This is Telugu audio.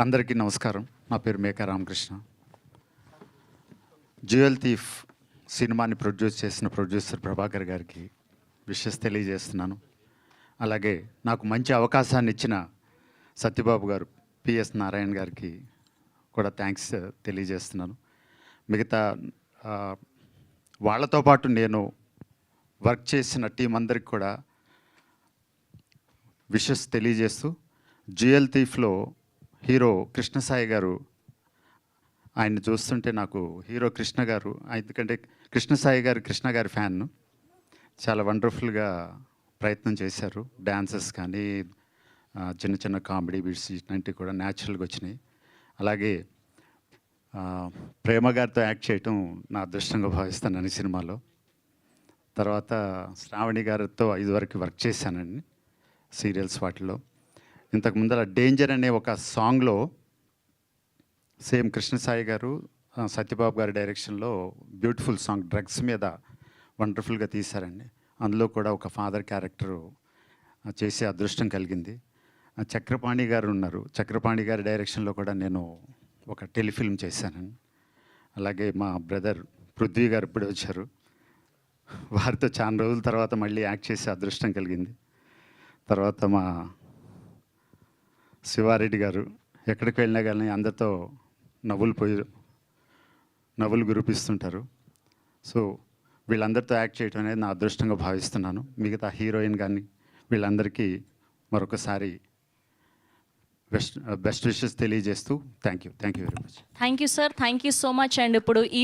అందరికీ నమస్కారం. నా పేరు మేకా రామకృష్ణ. జ్యువెల్ థీఫ్ సినిమాని ప్రొడ్యూస్ చేసిన ప్రొడ్యూసర్ ప్రభాకర్ గారికి విషెస్ తెలియజేస్తున్నాను. అలాగే నాకు మంచి అవకాశాన్ని ఇచ్చిన సత్యబాబు గారు, పిఎస్ నారాయణ గారికి కూడా థ్యాంక్స్ తెలియజేస్తున్నాను. మిగతా వాళ్ళతో పాటు నేను వర్క్ చేసిన టీం అందరికి కూడా విషెస్ తెలియజేస్తూ, జ్యువెల్ థీఫ్లో హీరో కృష్ణసాయి గారు, ఆయన్ని చూస్తుంటే నాకు హీరో కృష్ణ గారు, ఎందుకంటే కృష్ణసాయి గారు కృష్ణ గారి ఫ్యాన్, చాలా వండర్ఫుల్గా ప్రయత్నం చేశారు. డ్యాన్సెస్ కానీ చిన్న చిన్న కామెడీ బీట్స్ ఇట్లాంటివి కూడా న్యాచురల్గా వచ్చినాయి. అలాగే ప్రేమ గారితో యాక్ట్ చేయటం నా అదృష్టంగా భావిస్తాను ఈ సినిమాలో. తర్వాత శ్రావణి గారితో ఇదివరకు వర్క్ చేశానండి సీరియల్స్ వాటిలో. ఇంతకు ముందర డేంజర్ అనే ఒక సాంగ్లో సేమ్ కృష్ణసాయి గారు, సత్యబాబు గారి డైరెక్షన్లో బ్యూటిఫుల్ సాంగ్ డ్రగ్స్ మీద వండర్ఫుల్గా తీశారండి. అందులో కూడా ఒక ఫాదర్ క్యారెక్టరు చేసే అదృష్టం కలిగింది. చక్రపాణి గారు ఉన్నారు, చక్రపాణి గారి డైరెక్షన్లో కూడా నేను ఒక టెలిఫిల్మ్ చేశానండి. అలాగే మా బ్రదర్ పృథ్వీ గారు ఇప్పుడే వచ్చారు, వారితో చాలా రోజుల తర్వాత మళ్ళీ యాక్ట్ చేసే అదృష్టం కలిగింది. తర్వాత మా శివారెడ్డి గారు ఎక్కడికి వెళ్ళినా కానీ అందరితో నవ్వులు గురిపిస్తుంటారు. సో వీళ్ళందరితో యాక్ట్ చేయడం అనేది నా అదృష్టంగా భావిస్తున్నాను. మిగతా హీరోయిన్ కానీ వీళ్ళందరికీ మరొకసారి బెస్ట్ విషెస్ తెలియజేస్తూ thank you very much. Thank you sir, thank you so much. And ఇప్పుడు ఈ